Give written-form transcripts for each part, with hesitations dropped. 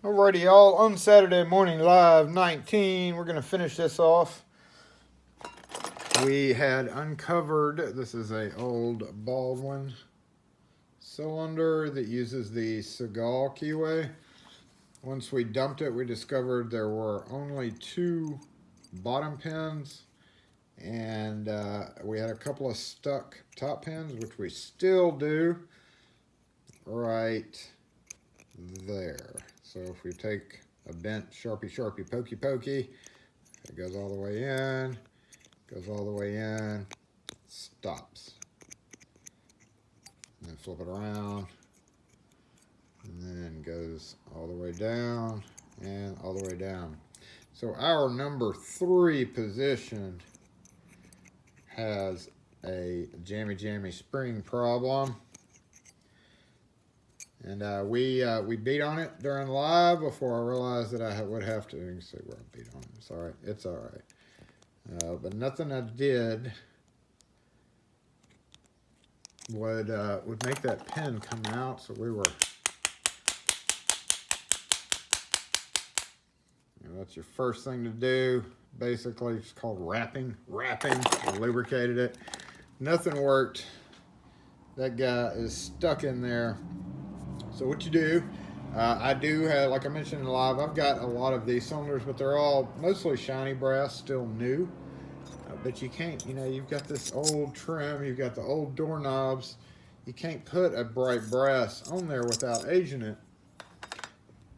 Alrighty, y'all, on Saturday Morning Live 19, we're going to finish this off. We had uncovered, this is a old Baldwin cylinder that uses the Seagal keyway. Once we dumped it, we discovered there were only 2 bottom pins, and we had a couple of stuck top pins, which we still do right there. So if we take a bent Sharpie, pokey, it goes all the way in, goes all the way in, stops. And then flip it around, and then goes all the way down and all the way down. So our number 3 position has a jammy spring problem. And we beat on it during live before I realized that I would have to. You can see where I beat on it. It's all right. It's all right. But nothing I did would make that pin come out. So we were. That's your first thing to do. Basically, it's called wrapping. I lubricated it. Nothing worked. That guy is stuck in there. So what you do, I do have, like I mentioned in live, I've got a lot of these cylinders, but they're all mostly shiny brass, still new. But you can't, you've got this old trim, you've got the old doorknobs. You can't put a bright brass on there without aging it.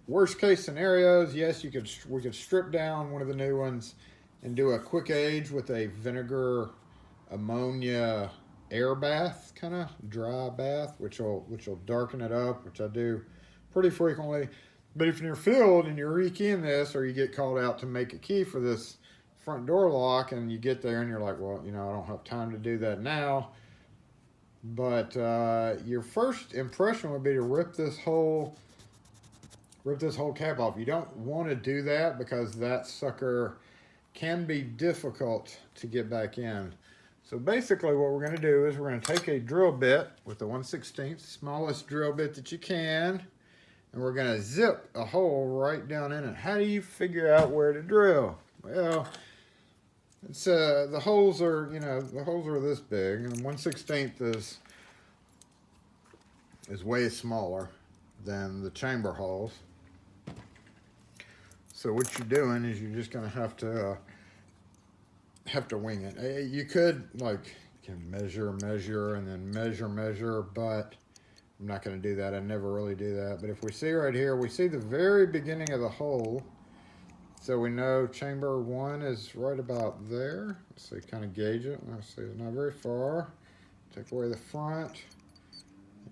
Worst case scenarios, yes, we could strip down one of the new ones and do a quick age with a vinegar ammonia air bath, kind of dry bath, which will darken it up, which I do pretty frequently. But if you're filled and you're rekeying this, or you get called out to make a key for this front door lock, and you get there and you're like, well, I don't have time to do that now. But your first impression would be to rip this whole cap off. You don't want to do that because that sucker can be difficult to get back in. So basically what we're going to do is we're going to take a drill bit with the 1/16, smallest drill bit that you can, and we're going to zip a hole right down in it. How do you figure out where to drill? Well, it's the holes are, the holes are this big, and 1/16 is way smaller than the chamber holes. So what you're doing is you're just going to have to wing it. You could measure and then measure, but I'm not going to do that. I never really do that. But if we see right here, we see the very beginning of the hole. So we know chamber 1 is right about there. So you kind of gauge it. Let's see, it's not very far. Take away the front.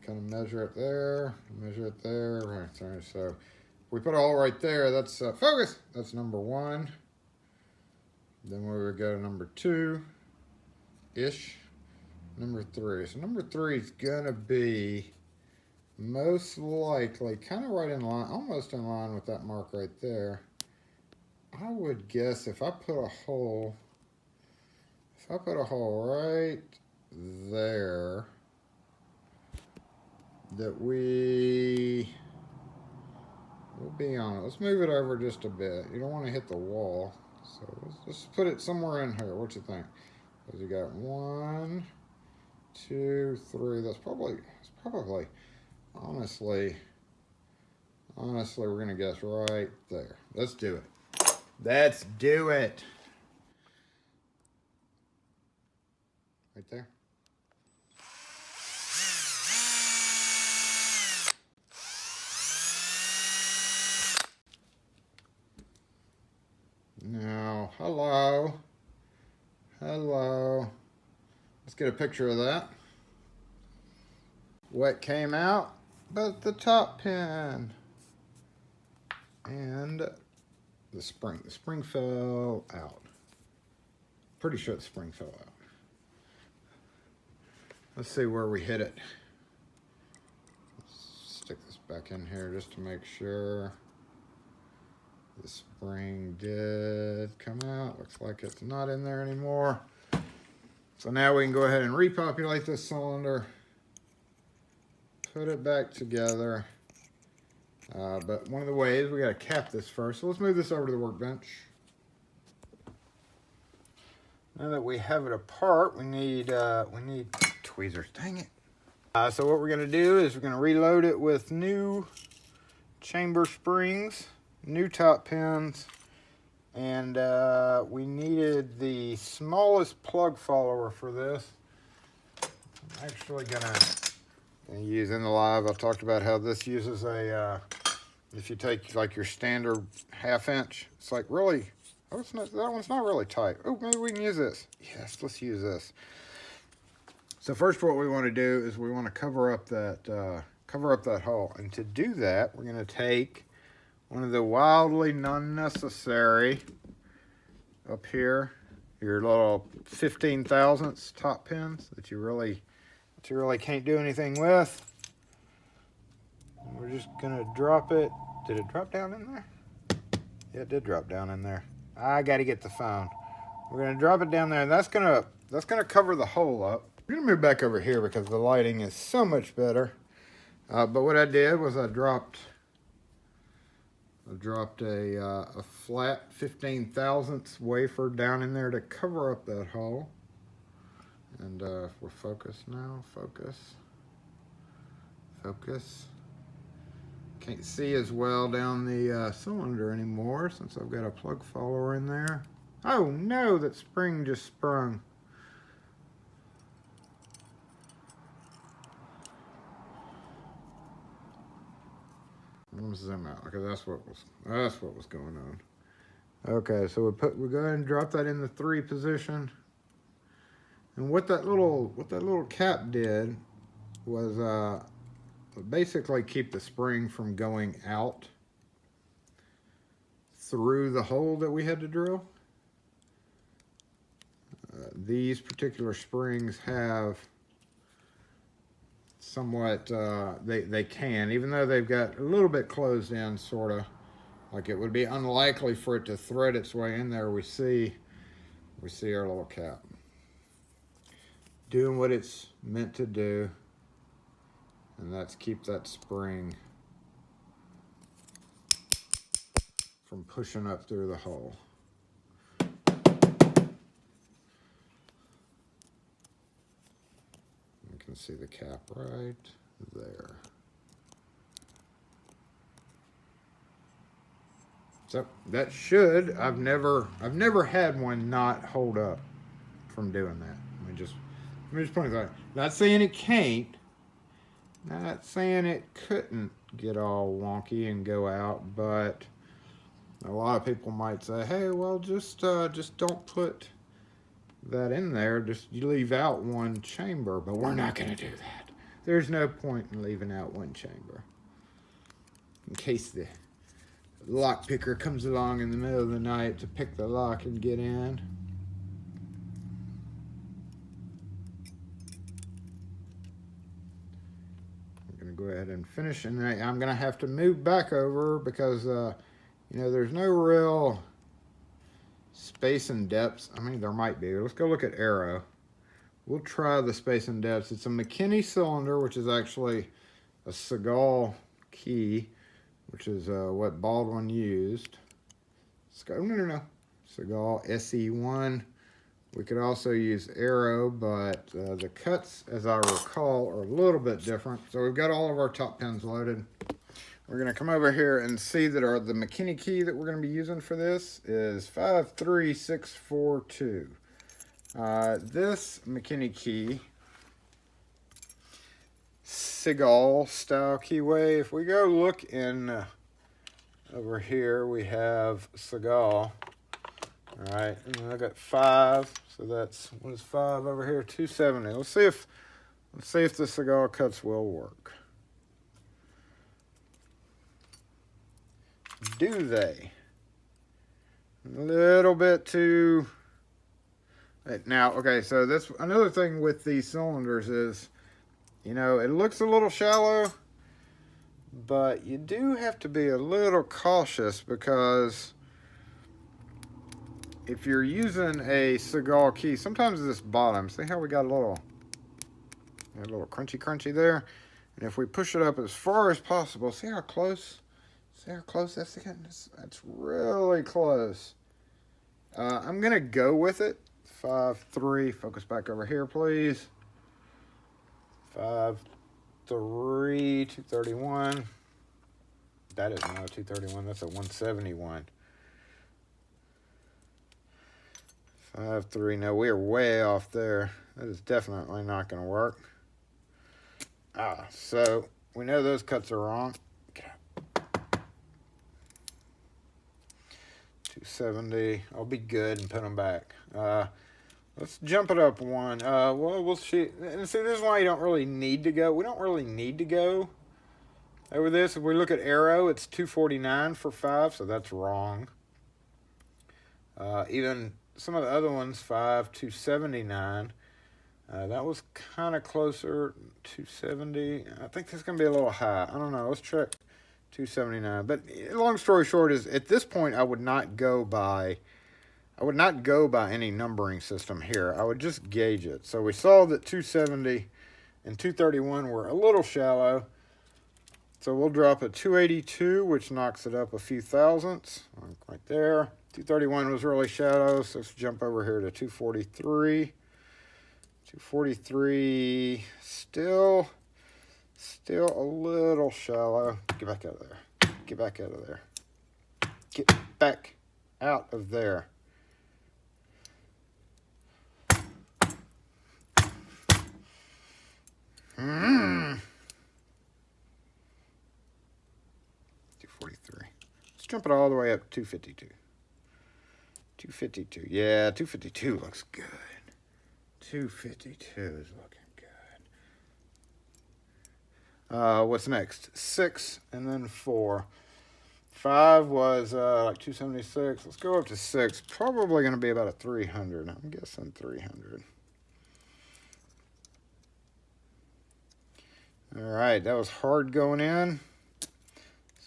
Kind of measure it there. Right there. So if we put it all right there, that's focus. That's number 1. Then we would go to number 2-ish, number 3. So number 3 is gonna be most likely kind of right in line, almost in line with that mark right there. I would guess if I put a hole right there, that we'll be on it. Let's move it over just a bit. You don't want to hit the wall. So let's just put it somewhere in here. What you think? Because you got 1, 2, 3. It's probably honestly, we're gonna guess right there. Let's do it. Let's do it. Right there. Now, hello. Let's get a picture of that. What came out but the top pin and the spring. The spring fell out. Pretty sure the spring fell out. Let's see where we hit it. Let's stick this back in here just to make sure. The spring did come out. Looks like it's not in there anymore. So now we can go ahead and repopulate this cylinder, put it back together, But one of the ways, we got to cap this first. So let's move this over to the workbench. Now that we have it apart, we need tweezers. Dang it. So what we're going to do is we're going to reload it with new chamber springs, new top pins, and we needed the smallest plug follower for this. I'm actually going to use in the live. I talked about how this uses a, if you take like your standard 1/2 inch, it's like really, oh, it's not, that one's not really tight. Oh, maybe we can use this. Yes, let's use this. So first what we want to do is we want to cover up that hole. And to do that, we're going to take one of the wildly unnecessary up here, your little 15 thousandths top pins that you really can't do anything with. And we're just going to drop it. Did it drop down in there? Yeah, it did drop down in there. I got to get the phone. We're going to drop it down there, and that's going to cover the hole up. We're going to move back over here because the lighting is so much better. But what I did was I dropped a flat 15 thousandths wafer down in there to cover up that hole. And if we're focused now, focus. Can't see as well down the cylinder anymore since I've got a plug follower in there. Oh no, that spring just sprung. Let me zoom out. Okay, that's what was going on. Okay, so we go ahead and drop that in the 3 position. And what that little cap did was basically keep the spring from going out through the hole that we had to drill. These particular springs have somewhat, they can, even though they've got a little bit closed in, sort of, like it would be unlikely for it to thread its way in there. We see our little cap doing what it's meant to do, and that's keep that spring from pushing up through the hole. You can see the cap right there. So that should, I've never had one not hold up from doing that. Let me just point it out. Not saying it can't, not saying it couldn't get all wonky and go out, but a lot of people might say, hey, well, just don't put that in there. Just you leave out one chamber, but we're not going to do that. There's no point in leaving out one chamber in case the lock picker comes along in the middle of the night to pick the lock and get in. Go ahead and finish, and I'm gonna have to move back over because you know, there's no real space and depths. I mean, there might be. Let's go look at Arrow. We'll try the space and depths. It's a McKinney cylinder, which is actually a Seagal key, which is what Baldwin used. No. Seagal SE1. We could also use Arrow, but the cuts, as I recall, are a little bit different. So we've got all of our top pins loaded. We're going to come over here and see that the McKinney key that we're going to be using for this is 53642. This McKinney key, Seagal style keyway. If we go look in over here, we have Seagal. All right, and I got 5, so that's, what is 5 over here? 270. Let's see if the Seagal cuts will work. Do they? A little bit too. Now, okay, so that's another thing with these cylinders is, you know, it looks a little shallow, but you do have to be a little cautious because if you're using a Seagal key, sometimes this bottom, see how we got a little crunchy there? And if we push it up as far as possible, see how close See how close that's again? That's really close. I'm gonna go with it. 5.3. Focus back over here, please. 5.3, 231. That is not a 231. That's a 171. 5.3. No, we are way off there. That is definitely not going to work. So we know those cuts are wrong. 270. I'll be good and put them back. Let's jump it up one. Well, we'll see. And see, this is why you don't really need to go. We don't really need to go over this. If we look at arrow, it's 249 for 5, so that's wrong. Even some of the other ones, 5, 279. That was kind of closer, 270. I think this is going to be a little high. I don't know. Let's check 279. But long story short is, at this point, I would not go by any numbering system here. I would just gauge it. So we saw that 270 and 231 were a little shallow. So we'll drop a 282, which knocks it up a few thousandths. Right there. 231 was really shallow, so let's jump over here to 243. 243, still a little shallow. Get back out of there. Get back out of there. Get back out of there. Mm. 243. Let's jump it all the way up to 252. 252. Yeah, 252 looks good. 252 is looking good. What's next? 6 and then 4. 5 was like 276. Let's go up to 6. Probably going to be about a 300. I'm guessing 300. All right, that was hard going in.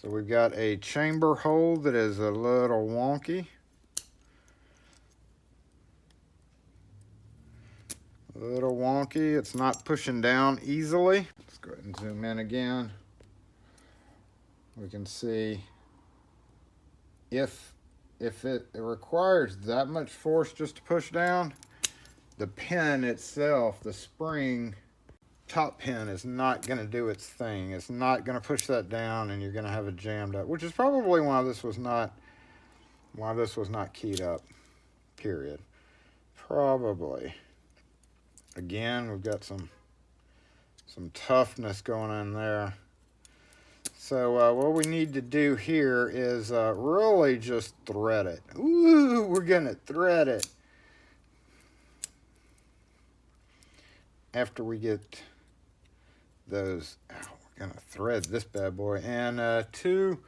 So we've got a chamber hole that is a little wonky. A little wonky. It's not pushing down easily. Let's go ahead and zoom in again. We can see if it requires that much force just to push down, the pin itself, the spring top pin, is not going to do its thing. It's not going to push that down, and you're going to have it jammed up, which is probably why this was not keyed up, period. Probably. Again, we've got some toughness going on there. So what we need to do here is really just thread it. Ooh, we're gonna thread it after we get those out. We're gonna thread this bad boy. And 2,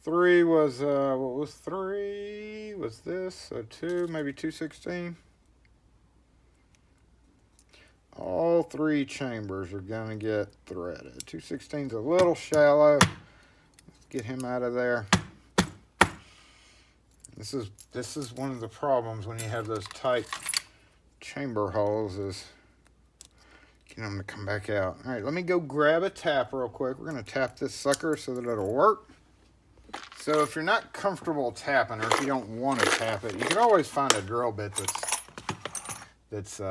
3 was what was 3? Was this? So 2, maybe 216. All 3 chambers are going to get threaded. 216's a little shallow. Let's get him out of there. This is one of the problems when you have those tight chamber holes, is getting them to come back out. All right, let me go grab a tap real quick. We're going to tap this sucker so that it'll work. So if you're not comfortable tapping, or if you don't want to tap it, you can always find a drill bit that's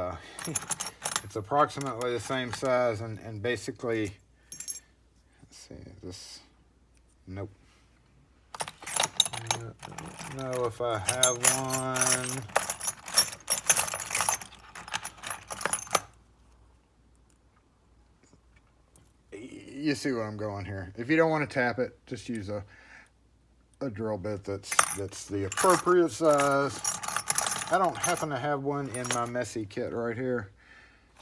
it's approximately the same size, and basically, let's see, this, nope. I don't know if I have one. You see what I'm going here. If you don't want to tap it, just use a drill bit that's the appropriate size. I don't happen to have one in my messy kit right here.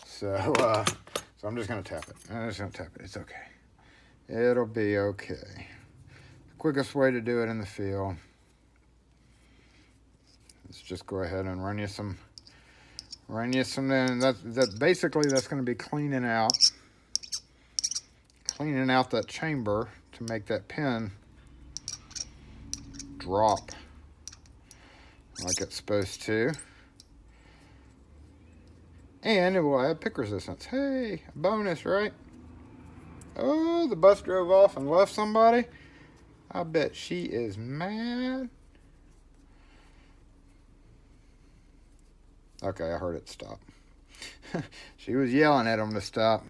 So I'm just going to tap it. I'm just going to tap it. It's okay. It'll be okay. The quickest way to do it in the field. Let's just go ahead and run you some. Then basically that's going to be cleaning out that chamber to make that pin drop like it's supposed to. And it will add pick resistance. Hey, a bonus, right? Oh, the bus drove off and left somebody. I bet she is mad. Okay, I heard it stop. She was yelling at him to stop.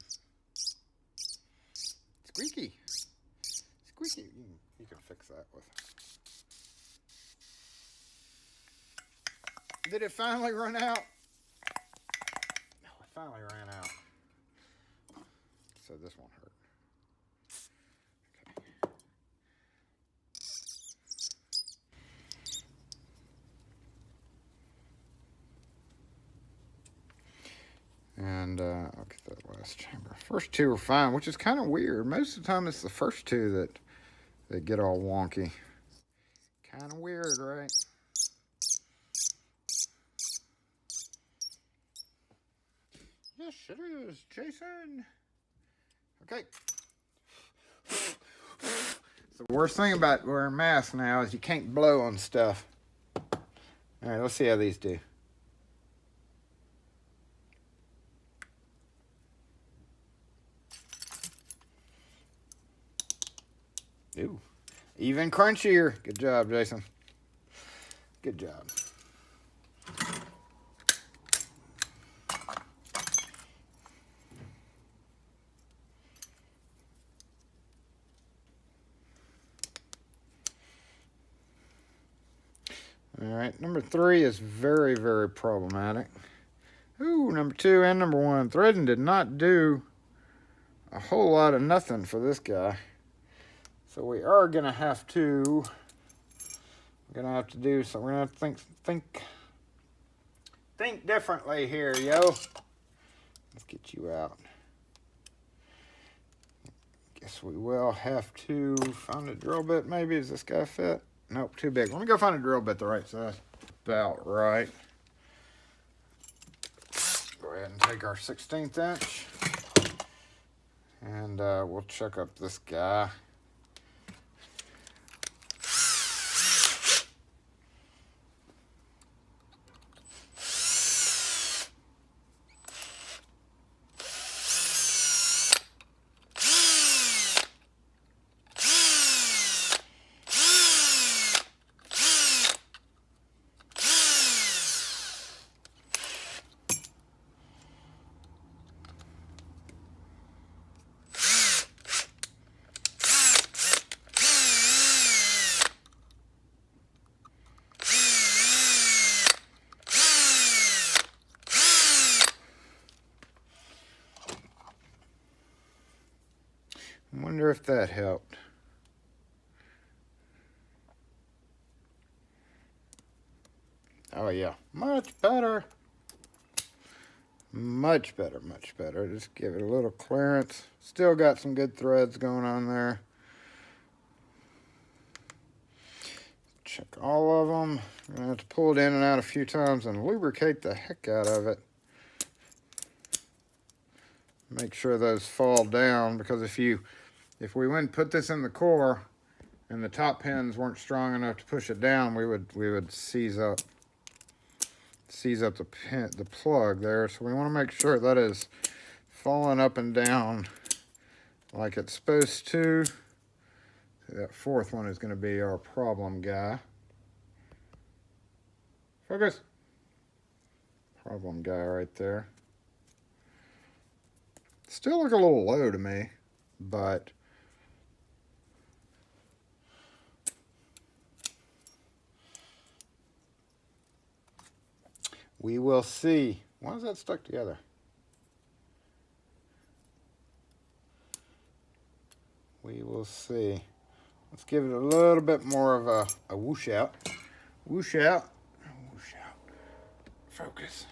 Squeaky. Squeaky. You can fix that with. Did it finally run out? No, it finally ran out. So this won't hurt. And I'll get that last chamber. First two are fine, which is kind of weird. Most of the time it's the first two that get all wonky. Kind of weird, right? Yes, it is, Jason. Okay. So the worst thing about wearing masks now is you can't blow on stuff. All right, let's see how these do. Ooh, even crunchier. Good job, Jason. Good job. All right, number 3 is very, very problematic. Ooh, number 2 and number 1. Threading did not do a whole lot of nothing for this guy. So we are gonna have to. We're gonna have to do something. We're gonna have to think differently here, yo. Let's get you out. Guess we will have to find a drill bit. Maybe does this guy fit? Nope, too big. Let me go find a drill bit the right size. About right. Go ahead and take our 16th inch, and we'll check up this guy. I wonder if that helped. Oh yeah, much better. Much better, much better. Just give it a little clearance. Still got some good threads going on there. Check all of them. I'm gonna have to pull it in and out a few times and lubricate the heck out of it. Make sure those fall down, because if we went and put this in the core and the top pins weren't strong enough to push it down, we would seize up the plug there. So we want to make sure that is falling up and down like it's supposed to. That fourth one is going to be our problem guy. Focus. Problem guy right there. Still look a little low to me, but we will see. Why is that stuck together? We will see. Let's give it a little bit more of a whoosh out. Whoosh out. Whoosh out. Focus.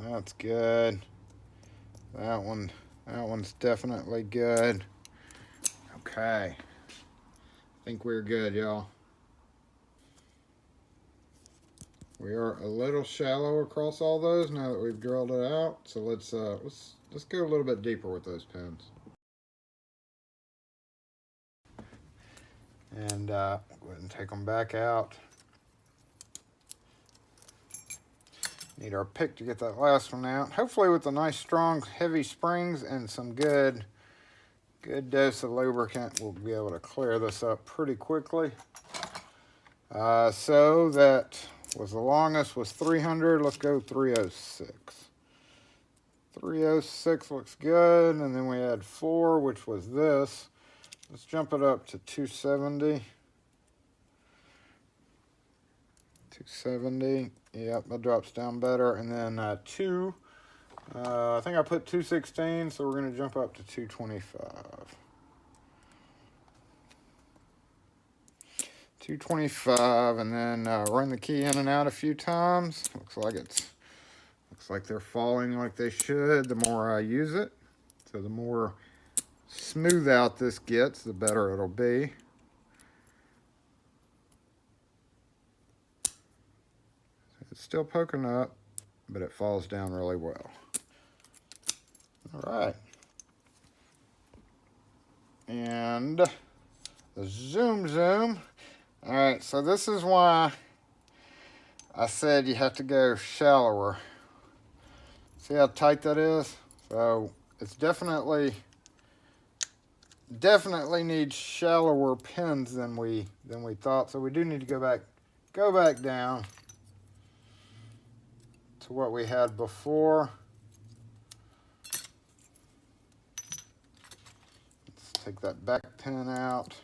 That's good. That one's definitely good. Okay. I think we're good, y'all. We are a little shallow across all those now that we've drilled it out. So let's Let's go a little bit deeper with those pins. And go ahead and take them back out. Need our pick to get that last one out. Hopefully with the nice, strong, heavy springs and some good dose of lubricant, we'll be able to clear this up pretty quickly. So that was the longest was 300. Let's go 306. 306 looks good. And then we had 4, which was this. Let's jump it up to 270. 270. Yep, that drops down better. And then 2. I think I put 216, so we're going to jump up to 225. 225, and then run the key in and out a few times. Looks like they're falling like they should the more I use it. So the more smooth out this gets, the better it'll be. It's still poking up, but it falls down really well. All right. And the zoom. All right, so this is why I said you have to go shallower. See how tight that is? So it's definitely needs shallower pins than we thought. So we do need to go back down to what we had before. Let's take that back pin out.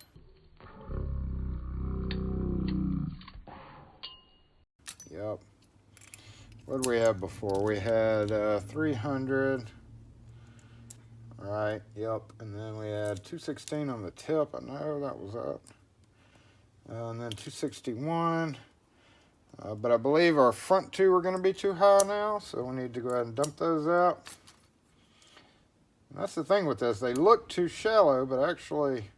Yep. What did we have before? We had 300. All right, yep. And then we had 216 on the tip. I know that was up. And then 261. But I believe our front 2 are going to be too high now, so we need to go ahead and dump those out. And that's the thing with this. They look too shallow, but actually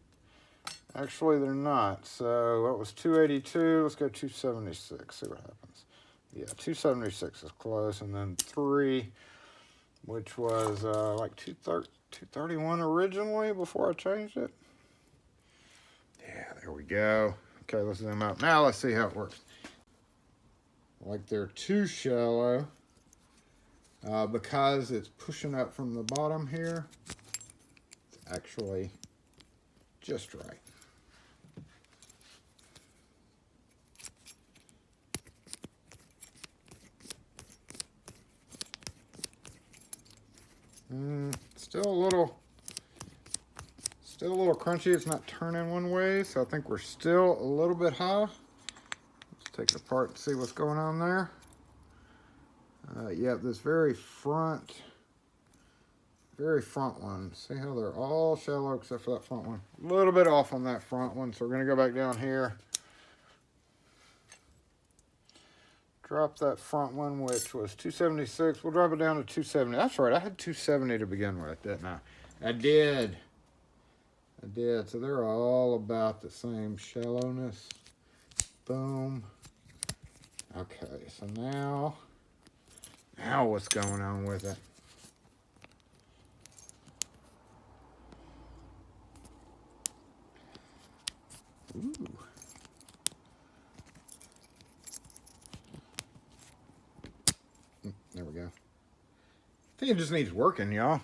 they're not. So that was 282. Let's go 276. See what happens. Yeah, 276 is close. And then 3, which was like 231 originally before I changed it. Yeah, there we go. Okay, let's zoom out. Now let's see how it works. Like they're too shallow because it's pushing up from the bottom here. It's actually just right. Still a little crunchy. It's not turning one way, so I think we're still a little bit high. Let's take it apart and see what's going on there. Yeah, this very front one. See how they're all shallow except for that front one. A little bit off on that front one, so we're gonna go back down here. Drop that front one, which was 276. We'll drop it down to 270. That's right, I had 270 to begin with, didn't I? I did. So they're all about the same shallowness. Boom. Okay, so now what's going on with it? Ooh. There we go. I think it just needs working, y'all.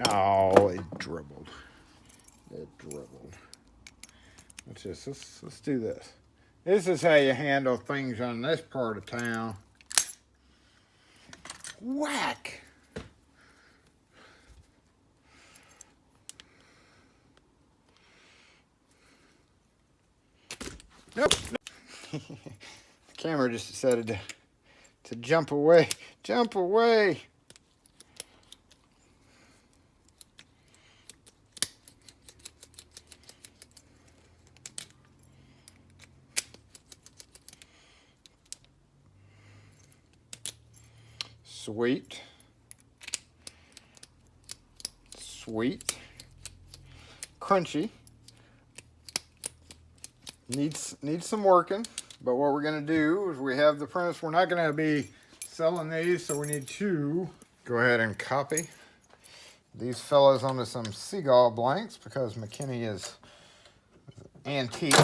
Oh, it dribbled. Let's do this. This is how you handle things on this part of town. Whack! Nope. The camera just decided to jump away. Jump away! Sweet. Crunchy. Needs some working. But what we're gonna do is we have the prints. We're not gonna be selling these, so we need to go ahead and copy these fellas onto some Seagull blanks because McKinney is antique.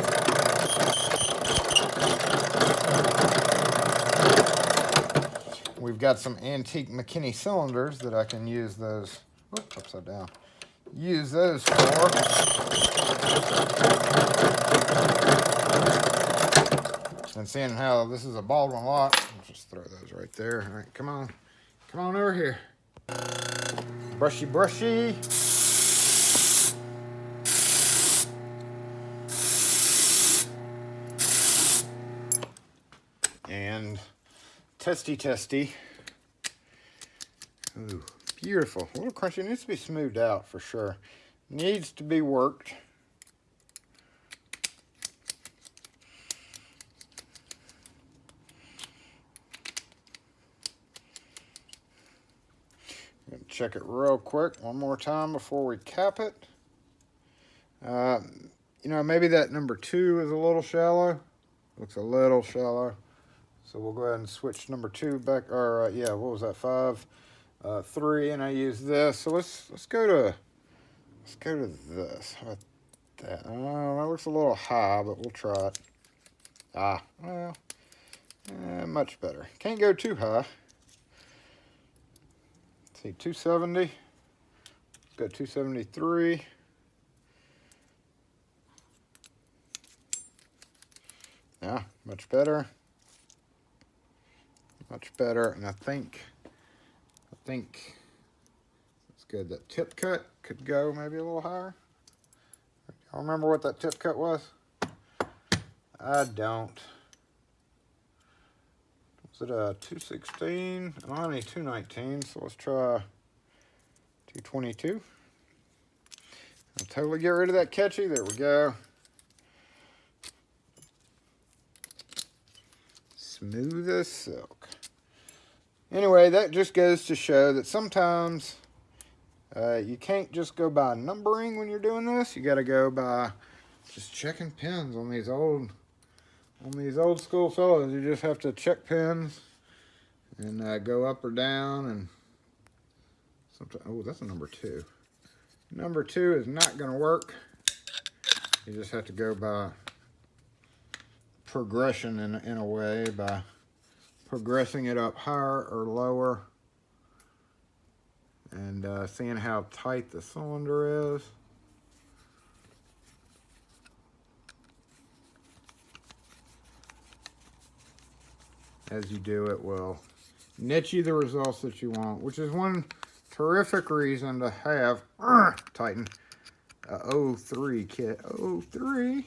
We've got some antique McKinney cylinders that I can use those, whoops, upside down, use those for. And seeing how this is a Baldwin lock, I'll just throw those right there. All right, come on over here. Brushy, brushy. And testy, testy. Ooh, beautiful. A little crunchy. It needs to be smoothed out for sure. Needs to be worked. Check it real quick one more time before we cap it. You know, maybe that number 2 is a little shallow. Looks a little shallow. So we'll go ahead and switch number 2 back, or yeah, what was that, 5, 3, and I use this. So let's go to this. How about that? That looks a little high, but we'll try it. Well, much better. Can't go too high. Let's see, 270. Let's go 273. Yeah, much better. Much better, and I think that's good. That tip cut could go maybe a little higher. Y'all remember what that tip cut was? I don't. Was it a 216? I don't have any 219, so let's try 222. I'll totally get rid of that catchy. There we go. Smooth as silk. Anyway, that just goes to show that sometimes you can't just go by numbering when you're doing this. You got to go by just checking pins on these old school fellows. You just have to check pins and go up or down. And sometimes, oh, that's a number 2. Number 2 is not going to work. You just have to go by progression in a way, by progressing it up higher or lower and seeing how tight the cylinder is. As you do it will net you the results that you want, which is one terrific reason to have Titan 03 kit. 03.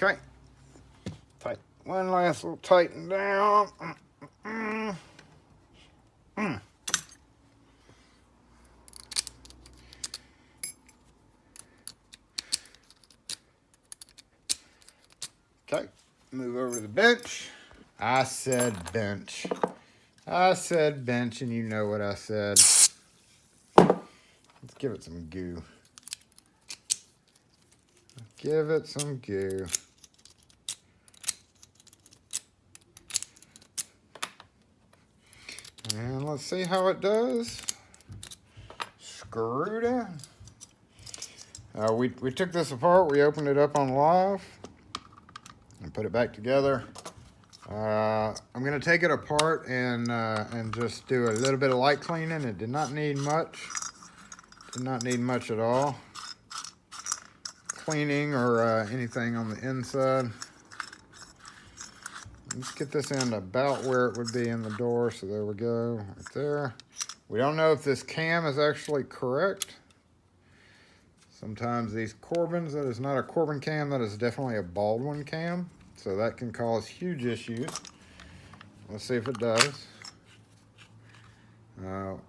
Okay, tight. One last little tighten down. Okay, move over to the bench. I said bench. I said bench, and you know what I said. Let's give it some goo. Give it some goo. And let's see how it does. Screw it in. We took this apart. We opened it up on live and put it back together. I'm going to take it apart and just do a little bit of light cleaning. It did not need much. Did not need much at all. Cleaning or anything on the inside. Let's get this in about where it would be in the door. So there we go, right there. We don't know if this cam is actually correct. Sometimes these Corbins, that is not a Corbin cam, that is definitely a Baldwin cam. So that can cause huge issues. Let's see if it does.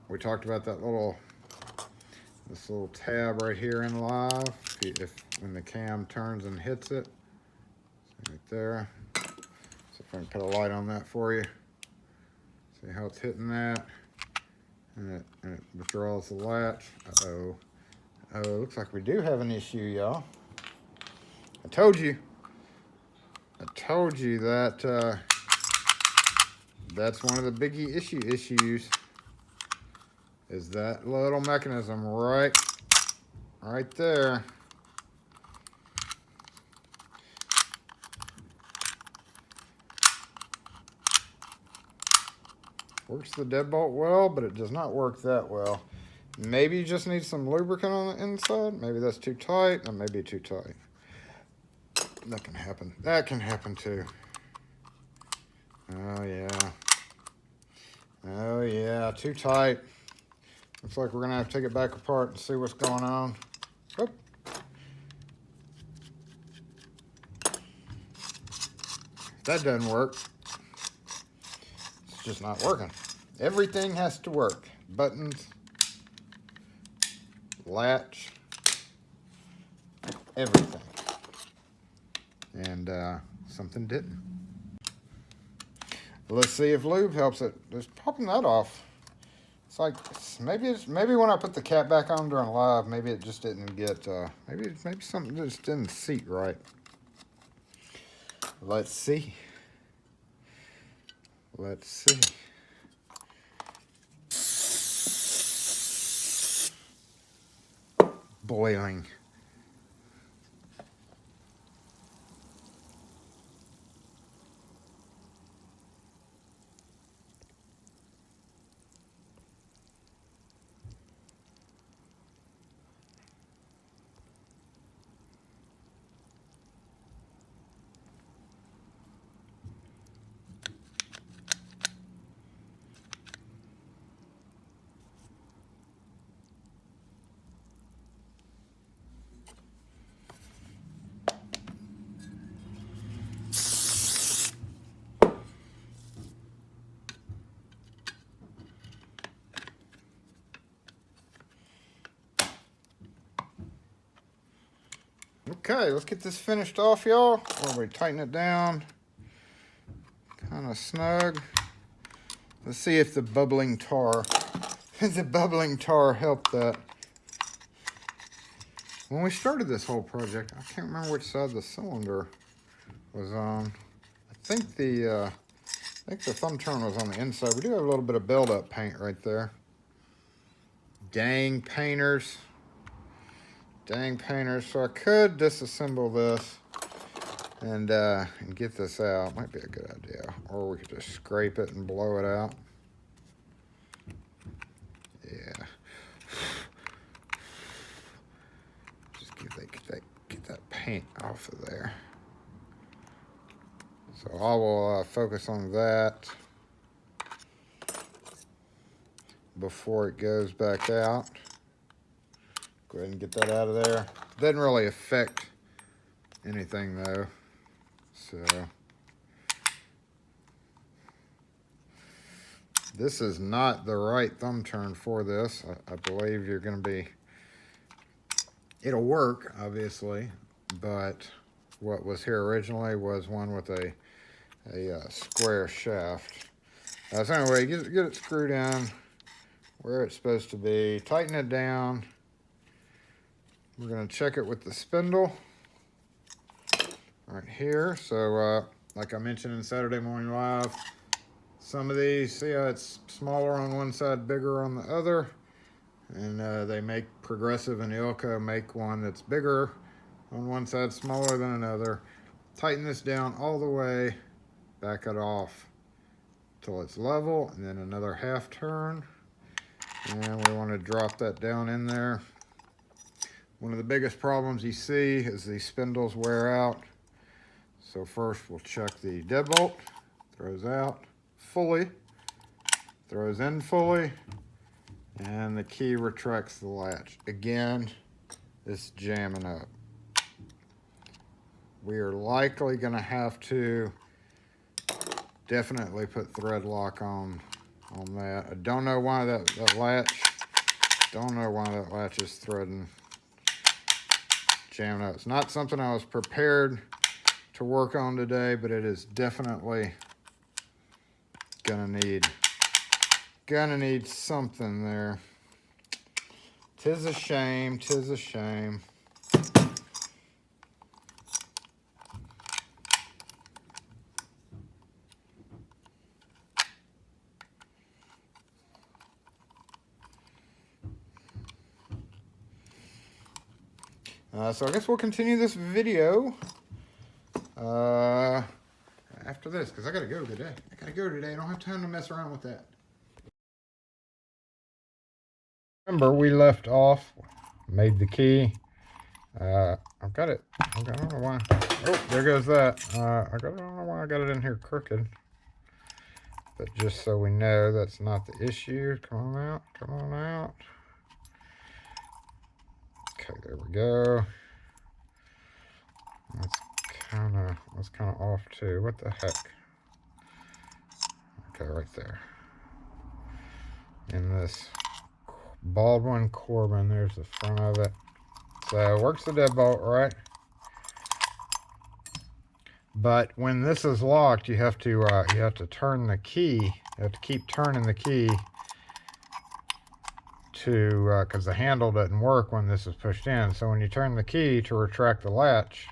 We talked about that this little tab right here in live. When the cam turns and hits it, right there. So if I can put a light on that for you. See how it's hitting that. and it withdraws the latch. Uh-oh. Oh, looks like we do have an issue, y'all. I told you that that's one of the biggie issues is that little mechanism right there. Works the deadbolt well, but it does not work that well. Maybe you just need some lubricant on the inside. Maybe that's too tight. That may be too tight. That can happen. That can happen too. Oh yeah. Oh yeah, too tight. Looks like we're gonna have to take it back apart and see what's going on. Oop. If that doesn't work, it's just not working. Everything has to work. Buttons, latch, everything. And something didn't. Let's see if lube helps it. Just popping that off. It's like maybe when I put the cap back on during live, maybe it just didn't get maybe something just didn't seat right. Let's see. Let's see. Boiling. Okay, let's get this finished off, y'all. While we tighten it down, kind of snug. Let's see if the bubbling tar, helped that. When we started this whole project, I can't remember which side the cylinder was on. I think the thumb turn was on the inside. We do have a little bit of build-up paint right there. Dang painters. Dang painters. So I could disassemble this and get this out. Might be a good idea. Or we could just scrape it and blow it out. Yeah. Just get that paint off of there. So I will focus on that before it goes back out. Go ahead and get that out of there. Doesn't really affect anything though. So this is not the right thumb turn for this. I believe you're going to be, it'll work obviously, but what was here originally was one with a square shaft. So anyway, get it screwed in where it's supposed to be. Tighten it down. We're going to check it with the spindle right here. So like I mentioned in Saturday Morning Live, some of these, see how it's smaller on one side, bigger on the other, and they make Progressive and Ilka make one that's bigger on one side, smaller than another. Tighten this down all the way, back it off till it's level, and then another half turn, and we want to drop that down in there. One of the biggest problems you see is these spindles wear out. So first we'll check the deadbolt. Throws out fully, throws in fully, and the key retracts the latch. Again, it's jamming up. We are likely gonna have to definitely put thread lock on that. I don't know why that latch is threading. Jamming up. It's not something I was prepared to work on today, but it is definitely gonna need Gonna need something there. 'Tis a shame, 'tis a shame. So I guess we'll continue this video after this, because I gotta go today. I don't have time to mess around with that. Remember, we left off, made the key. I've got it. I don't know why. Oh, there goes that. I don't know why I got it in here crooked. But just so we know, that's not the issue. Come on out. Come on out. Okay, there we go. That's kind of off too. What the heck? Okay, right there. In this Baldwin Corbin, there's the front of it. So works the deadbolt, right? But when this is locked, you have to turn the key. You have to keep turning the key to because the handle doesn't work when this is pushed in. So when you turn the key to retract the latch,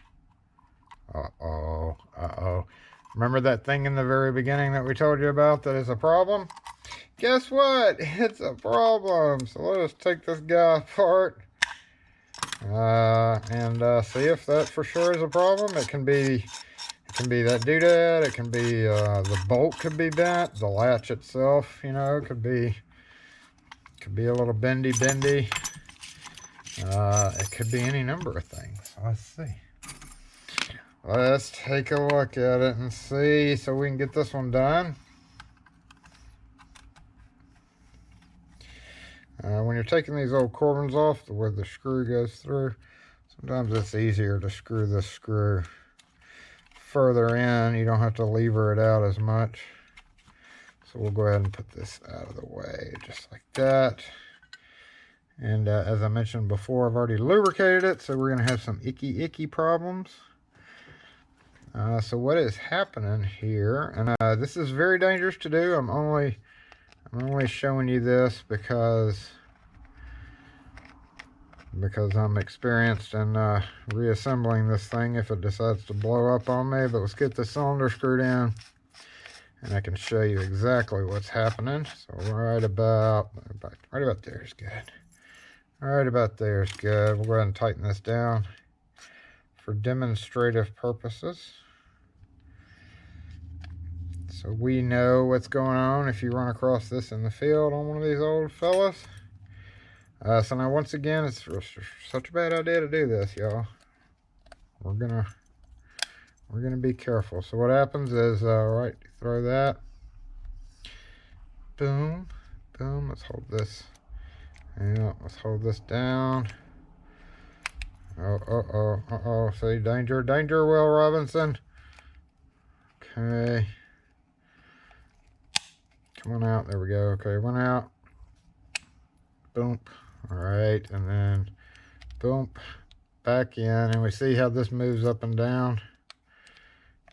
remember that thing in the very beginning that we told you about that is a problem? Guess what? It's a problem. So let us take this guy apart and see if that for sure is a problem. It can be that doodad. It can be the bolt could be bent. The latch itself, you know, could be a little bendy. It could be any number of things. Let's see. Let's take a look at it and see so we can get this one done. When you're taking these old Corbins off, where the screw goes through, sometimes it's easier to screw this screw further in. You don't have to lever it out as much. So we'll go ahead and put this out of the way, just like that. And as I mentioned before, I've already lubricated it, so we're going to have some icky problems. So what is happening here, and this is very dangerous to do. I'm only showing you this because I'm experienced in reassembling this thing if it decides to blow up on me. But let's get the cylinder screwed in, and I can show you exactly what's happening. So right about there is good. Right about there is good. We'll go ahead and tighten this down for demonstrative purposes, so we know what's going on if you run across this in the field on one of these old fellas. So now once again, it's such a bad idea to do this, y'all. We're gonna be careful. So what happens is, right, throw that, boom, let's hold this, yeah, let's hold this down. See, danger, Will Robinson. Okay. Come on out, there we go. Okay, one out. Boom. All right, and then boom, back in, and we see how this moves up and down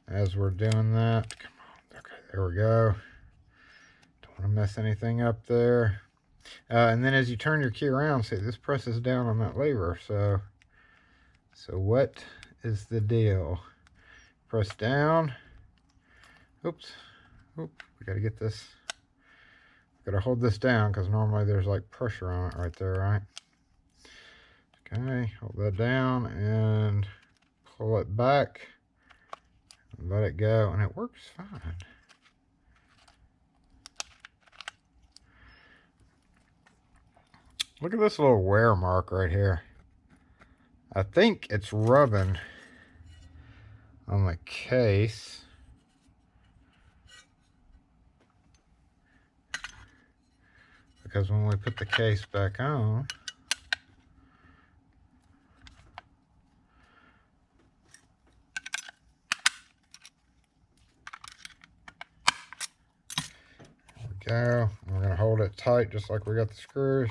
as we're doing that. Come on, okay, there we go. Don't want to mess anything up there. And then as you turn your key around, see, this presses down on that lever. So what is the deal? Press down. Oops. We gotta get this. Gotta hold this down because normally there's like pressure on it right there, right? Okay, hold that down and pull it back and let it go, and it works fine. Look at this little wear mark right here. I think it's rubbing on the case. Because when we put the case back on, there we go. And we're going to hold it tight just like we got the screws.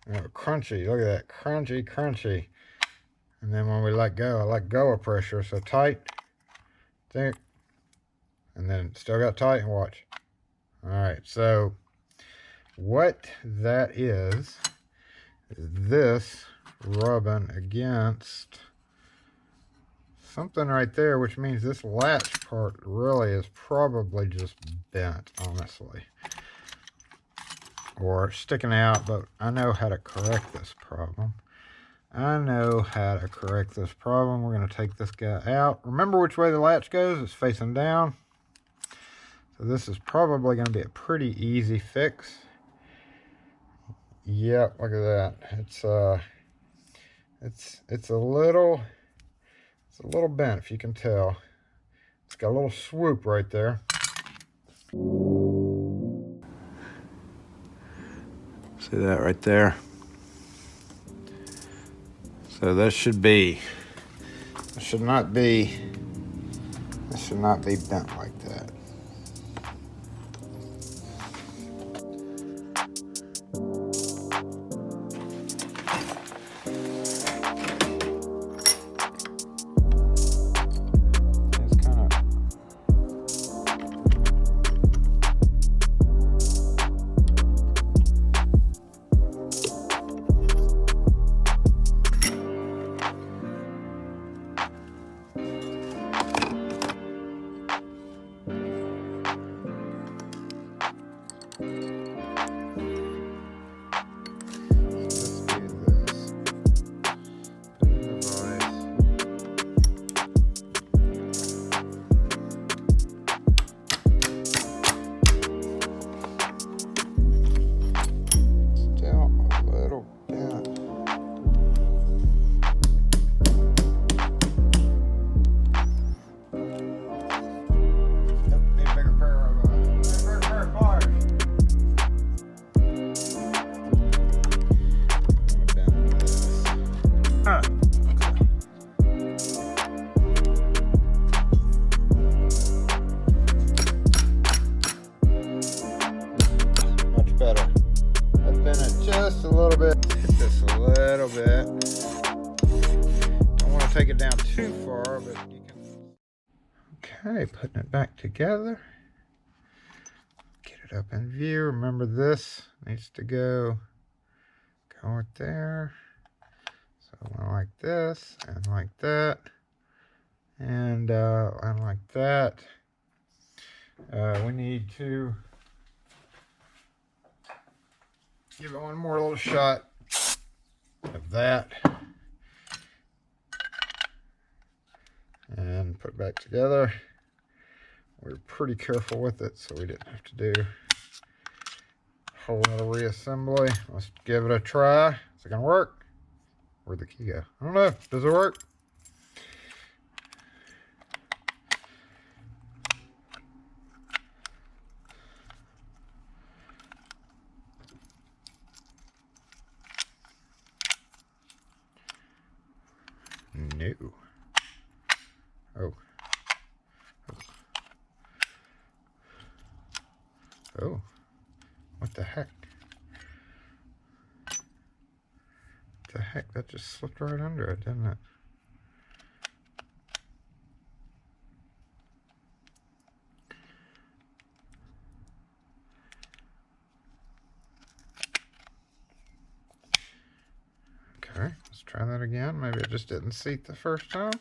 You know, crunchy, look at that, crunchy. And then when we let go, I let go of pressure, so tight, thick, and then still got tight, and watch. All right, so What that is this rubbing against something right there, which means this latch part really is probably just bent, honestly, or sticking out. But I know how to correct this problem. We're going to take this guy out. Remember which way the latch goes? It's facing down. So this is probably going to be a pretty easy fix. Yep, look at that. It's a little bent, if you can tell. It's got a little swoop right there. See that right there? So this should not be bent like that. Just a little bit. Just a little bit. Don't want to take it down too far, but you can. Okay, putting it back together. Get it up in view. Remember, this needs to go right there. So one like this, and like that, and like that. We need to give it one more little shot of that and put it back together. We were pretty careful with it, so we didn't have to do a whole lot of reassembly. Let's give it a try. Is it gonna work? Where'd the key go? I don't know. Does it work? No. Oh. Oh. What the heck? What the heck? That just slipped right under it, didn't it? Okay, let's try that again. Maybe it just didn't seat the first time.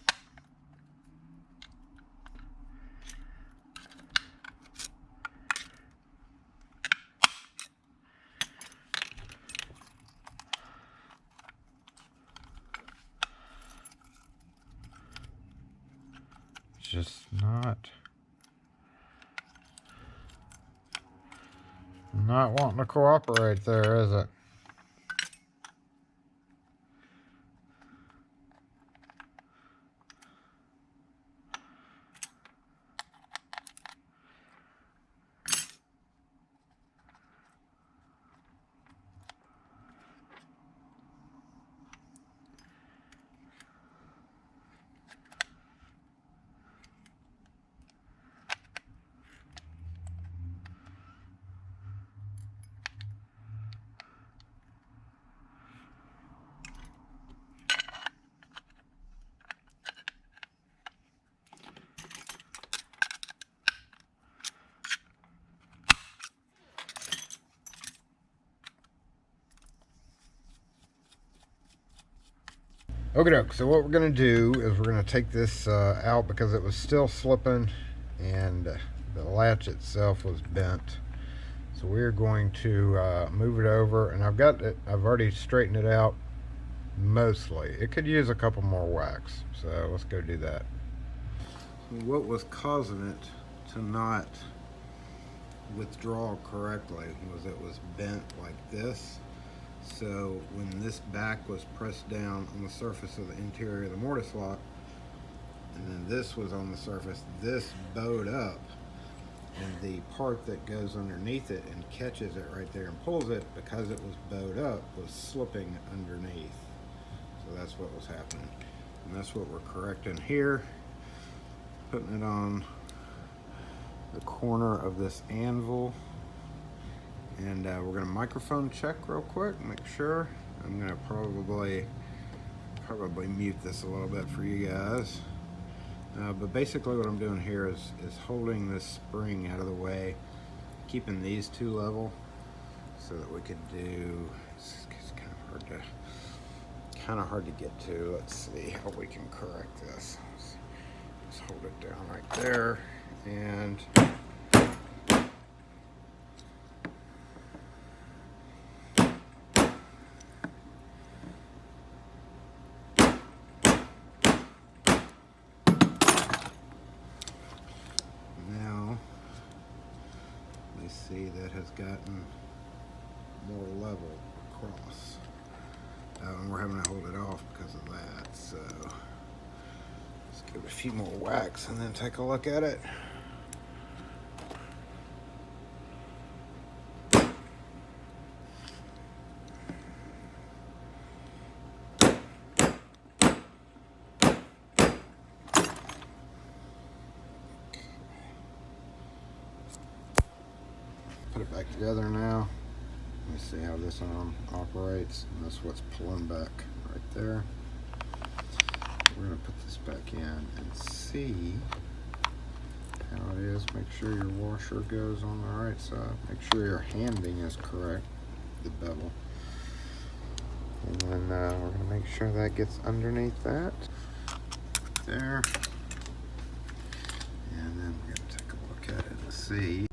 Just not wanting to cooperate there, is it? Okay, so what we're going to do is we're going to take this out because it was still slipping and the latch itself was bent. So we're going to move it over, and I've already straightened it out mostly. It could use a couple more whacks, so let's go do that. What was causing it to not withdraw correctly was it was bent like this. So when this back was pressed down on the surface of the interior of the mortise lock, and then this was on the surface, this bowed up, and the part that goes underneath it and catches it right there and pulls it, because it was bowed up, was slipping underneath. So that's what was happening, and that's what we're correcting here. Putting it on the corner of this anvil, and we're going to microphone check real quick, make sure. I'm going to probably mute this a little bit for you guys, but basically what I'm doing here is holding this spring out of the way, keeping these two level, so that we could do. It's kind of hard to get to. Let's see how we can correct this. Just hold it down right there, and now we see that has gotten more level across. And we're having to hold it off because of that, so let's give it a few more whacks and then take a look at it. Put it back together now. Let me see how this arm operates, and that's what's pulling back right there. We're going to put this back in and see how it is. Make sure your washer goes on the right side. Make sure your handing is correct, the bevel. And then we're going to make sure that gets underneath that. There. And then we're going to take a look at it and see.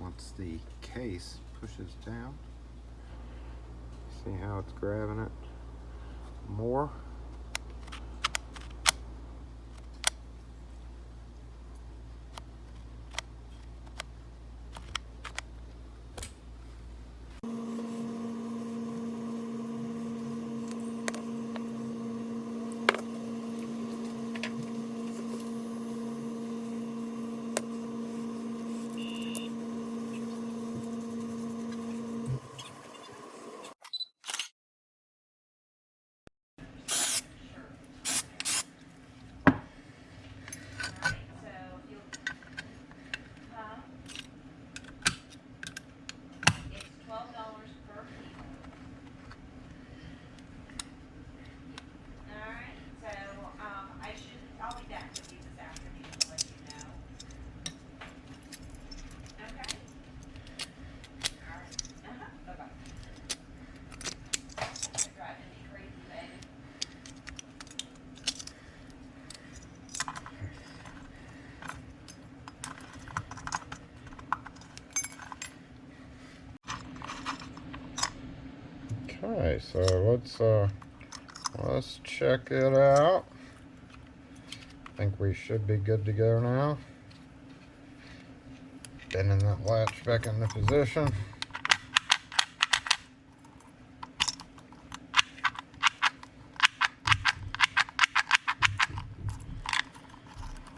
Once the case pushes down, see how it's grabbing it more. Okay, so let's check it out. I think we should be good to go now. Bending that latch back into position.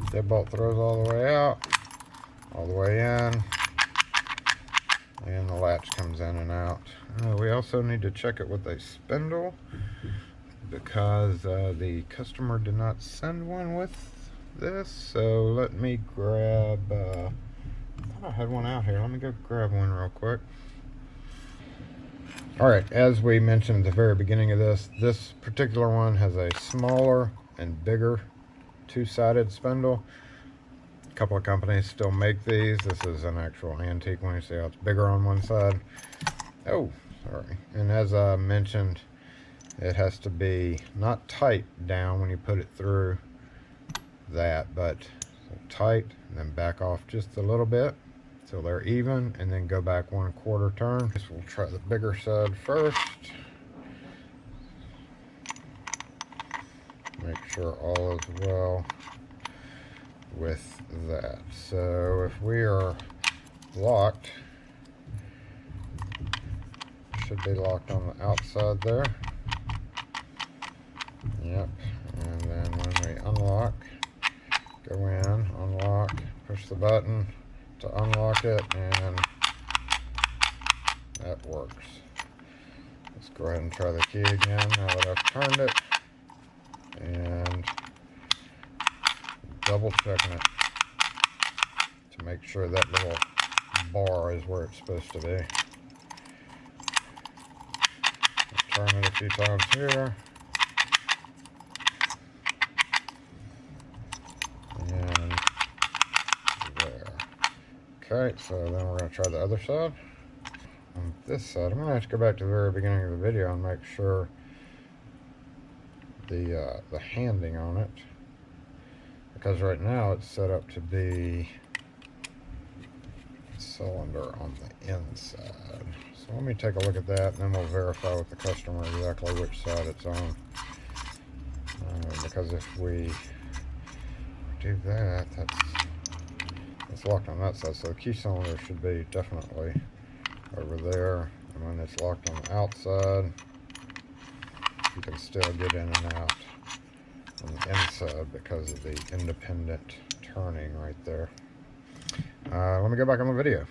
Deadbolt throws all the way out, all the way in, and the latch comes in and out. We also need to check it with a spindle, because the customer did not send one with this. So let me grab, I thought I had one out here. Let me go grab one real quick. Alright, as we mentioned at the very beginning of this particular one has a smaller and bigger two-sided spindle. A couple of companies still make these. This is an actual antique one. You see how it's bigger on one side. Oh, sorry. And as I mentioned, it has to be not tight down when you put it through that, but tight, and then back off just a little bit till they're even, and then go back 1/4 turn. So we'll try the bigger side first. Make sure all is well with that. So if we are locked, should be locked on the outside there. Yep. And then when we unlock, go in, unlock, push the button to unlock it, and that works. Let's go ahead and try the key again now that I've turned it, and double checking it to make sure that little bar is where it's supposed to be. Turn it a few times here. And there. Okay, so then we're going to try the other side. On this side, I'm going to have to go back to the very beginning of the video and make sure the handing on it, because right now it's set up to be cylinder on the inside. So let me take a look at that, and then we'll verify with the customer exactly which side it's on. Because if we do that, that's locked on that side. So the key cylinder should be definitely over there. And when it's locked on the outside, you can still get in and out on the inside because of the independent turning right there. Let me go back on the video.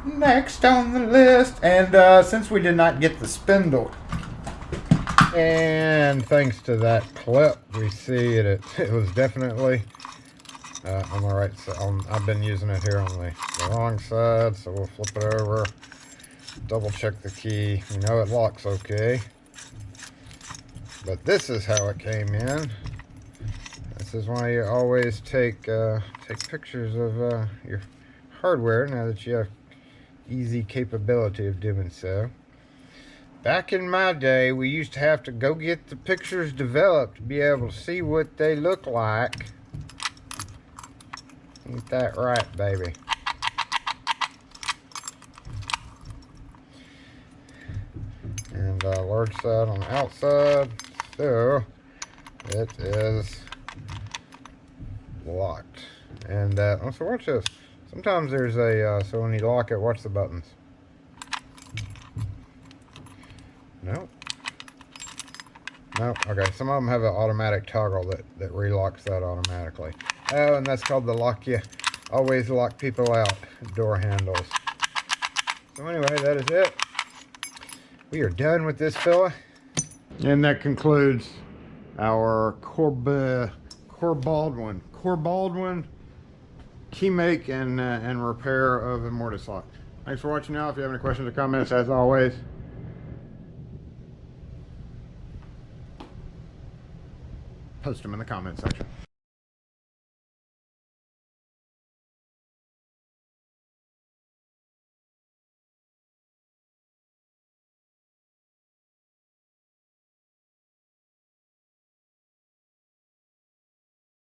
Next on the list, and since we did not get the spindle, and thanks to that clip, we see it was definitely on the right side. I've been using it here on the wrong side, so we'll flip it over, double check the key. We know it locks okay, but this is how it came in. This is why you always take pictures of your hardware now that you have easy capability of doing so. Back in my day, we used to have to go get the pictures developed to be able to see what they look like. Ain't that right, baby? And large side on the outside, so it is locked. And so watch this. Sometimes there's a so when you lock it, watch the buttons. Nope. Okay, some of them have an automatic toggle that relocks that automatically. Oh, and that's called the lock you always lock people out door handles. So anyway, that is it. We are done with this fella. And that concludes our Corbin key make and repair of a Mortise lock. Thanks for watching now. If you have any questions or comments, as always, post them in the comment section.